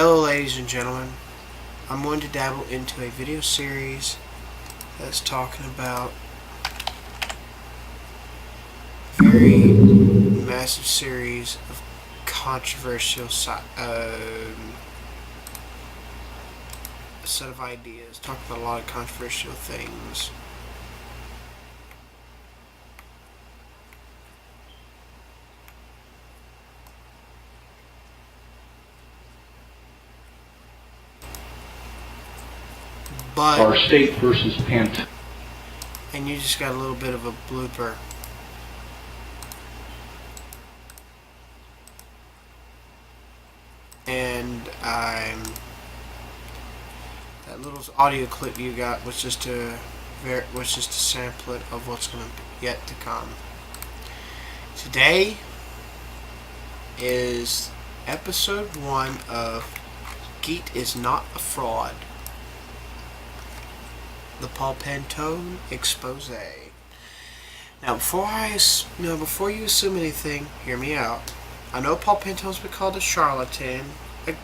Hello ladies and gentlemen, I'm going to dabble into a video series that's talking about a very massive series of controversial a set of ideas, talking about a lot of controversial things. But our state versus Pantone. And you just got a little bit of a blooper. And that little audio clip you got was just a samplet of what's going to yet to come. Today is episode 1 of GEET is not a fraud. The Paul Pantone expose. Now, before you assume anything, hear me out. I know Paul Pantone's been called a charlatan, a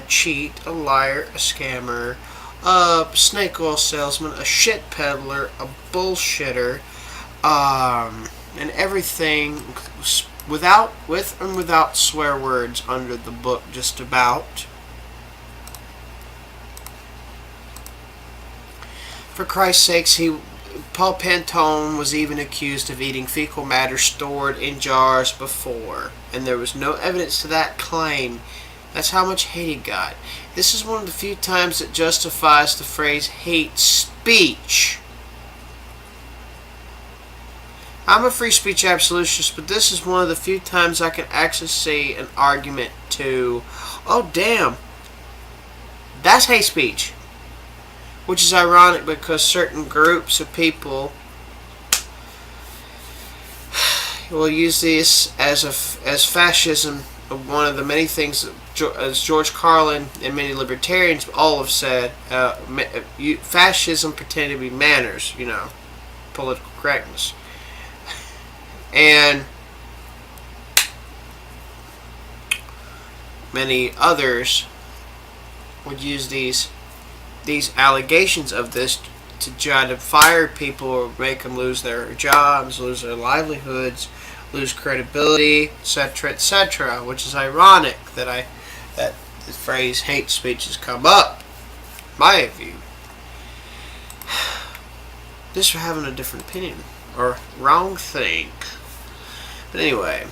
cheat, a liar, a scammer, a snake oil salesman, a shit peddler, a bullshitter, and everything with and without swear words under the book, just about. For Christ's sakes, Paul Pantone was even accused of eating fecal matter stored in jars before, and there was no evidence to that claim. That's how much hate he got. This is one of the few times that justifies the phrase hate speech. I'm a free speech absolutist, but this is one of the few times I can actually see an argument to, oh damn, that's hate speech. Which is ironic because certain groups of people will use this as fascism, one of the many things that, as George Carlin and many libertarians all have said, fascism pretending to be manners, political correctness. And many others would use these allegations of this to try to fire people or make them lose their jobs, lose their livelihoods, lose credibility, etc., which is ironic that the phrase hate speech has come up, in my view. Just for having a different opinion or wrong think. But anyway,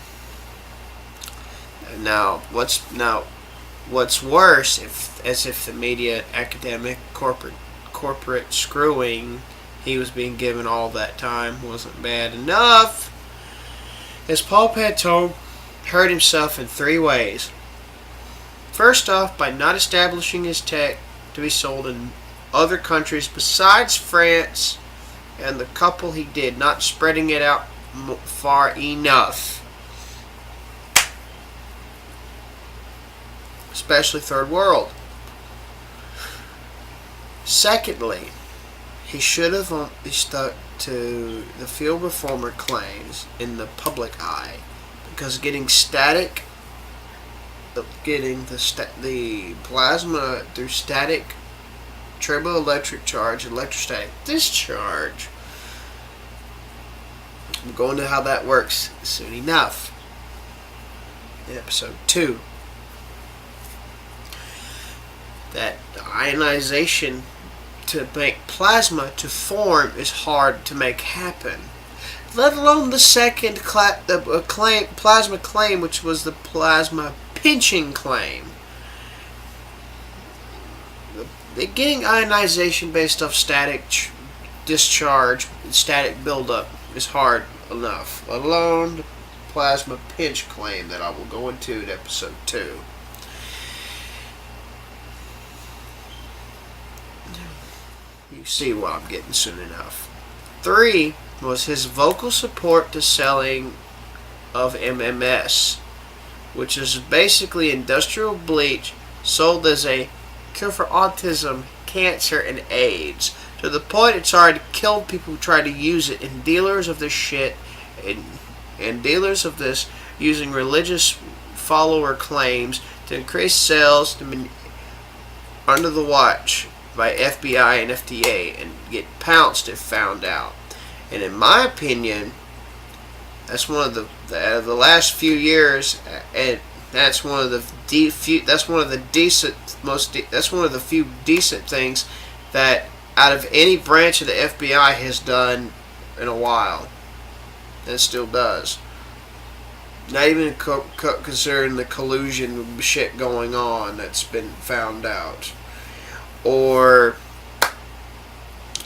what's worse, if the media, academic, corporate screwing he was being given all that time wasn't bad enough, is Paul Pantone hurt himself in 3 ways. First off, by not establishing his tech to be sold in other countries besides France and the couple he did, not spreading it out far enough. Especially third world. Secondly, he should have only stuck to the field reformer claims in the public eye, because getting the plasma through static turboelectric charge, electrostatic discharge. I'm going to how that works soon enough in episode 2. That ionization to make plasma to form is hard to make happen. Let alone the second plasma claim, which was the plasma pinching claim. Getting ionization based off static discharge, static buildup is hard enough. Let alone the plasma pinch claim that I will go into in episode 2. You see what I'm getting soon enough. 3 was his vocal support to selling of MMS, which is basically industrial bleach sold as a cure for autism, cancer, and AIDS, to the point it's already killed people who try to use it, and dealers of this shit and dealers of this using religious follower claims to increase sales, under the watch by FBI and FDA and get pounced if found out. And in my opinion, that's one of the last few years, and that's one of the few decent things that out of any branch of the FBI has done in a while, and still does. Not even considering the collusion shit going on that's been found out, or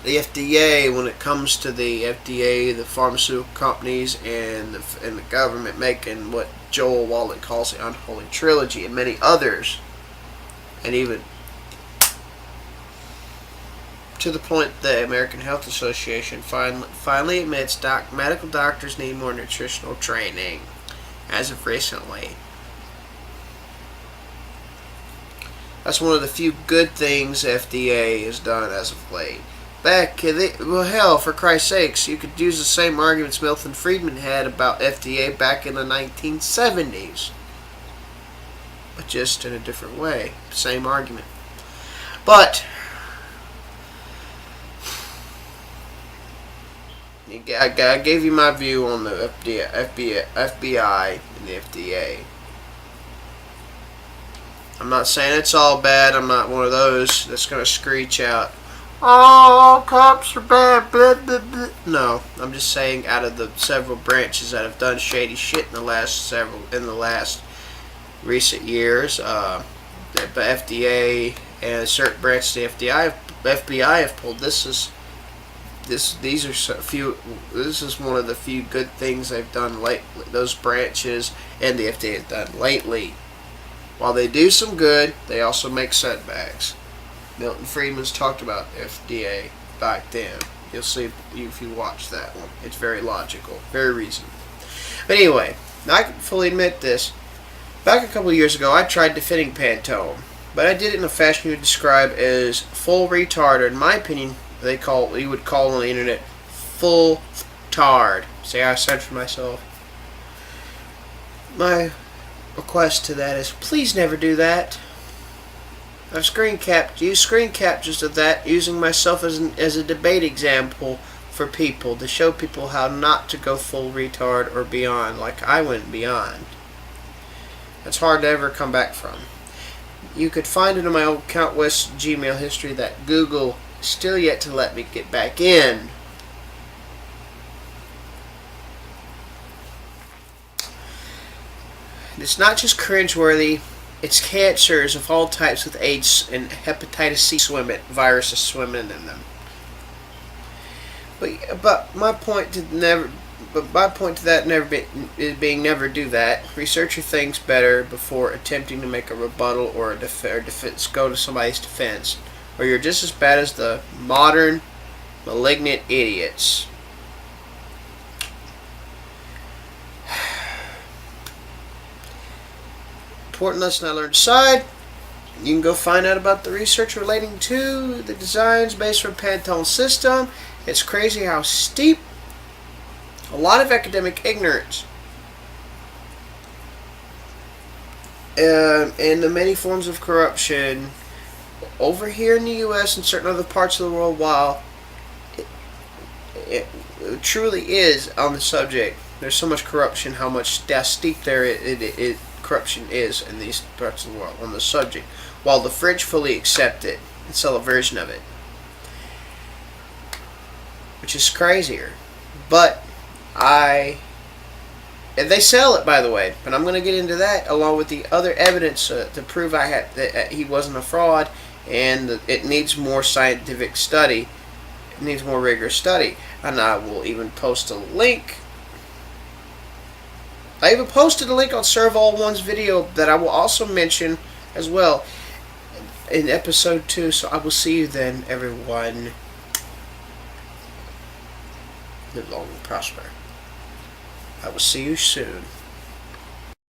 the FDA, when it comes to the FDA, the pharmaceutical companies, and the government making what Joel Wallet calls the unholy trilogy, and many others, and even to the point the American Health Association finally admits medical doctors need more nutritional training, as of recently. That's one of the few good things FDA has done as of late. Well, hell, for Christ's sakes, you could use the same arguments Milton Friedman had about FDA back in the 1970s. But just in a different way. Same argument. But I gave you my view on the FBI and the FDA. I'm not saying it's all bad. I'm not one of those that's going to screech out, "Oh, cops are bad, blah, blah, blah." No, I'm just saying out of the several branches that have done shady shit in the last recent years, the FDA and certain branches of the FBI have pulled. This is one of the few good things they've done lately. Those branches and the FDA have done lately. While they do some good, they also make setbacks. Milton Friedman's talked about FDA back then. You'll see if you watch that one. It's very logical, very reasonable. But anyway, I can fully admit this. Back a couple of years ago, I tried defending Pantone, but I did it in a fashion you would describe as full retard, or in my opinion, you would call on the internet full tard. See how I censored myself? My request to that is, please never do that. I've used screen captures of that, using myself as a debate example for people, to show people how not to go full retard or beyond, like I went beyond. That's hard to ever come back from. You could find it in my old Count West Gmail history that Google is still yet to let me get back in. It's not just cringeworthy, it's cancers of all types with AIDS and hepatitis C viruses swimming in them. But my point to that never do that. Research your things better before attempting to make a rebuttal or a defense. Go to somebody's defense, or you're just as bad as the modern malignant idiots. Important lesson I learned aside, you can go find out about the research relating to the designs based on Pantone system. It's crazy how steep a lot of academic ignorance and the many forms of corruption over here in the U.S. and certain other parts of the world, while it truly is on the subject. There's so much corruption, how steep corruption is in these parts of the world on the subject, while the French fully accept it and sell a version of it, which is crazier. But and they sell it, by the way, but I'm going to get into that along with the other evidence to prove that he wasn't a fraud, and it needs more scientific study. It needs more rigorous study, and I will even post a link. I even posted a link on Serval One's video that I will also mention as well in episode 2. So I will see you then, everyone. Live long and prosper. I will see you soon.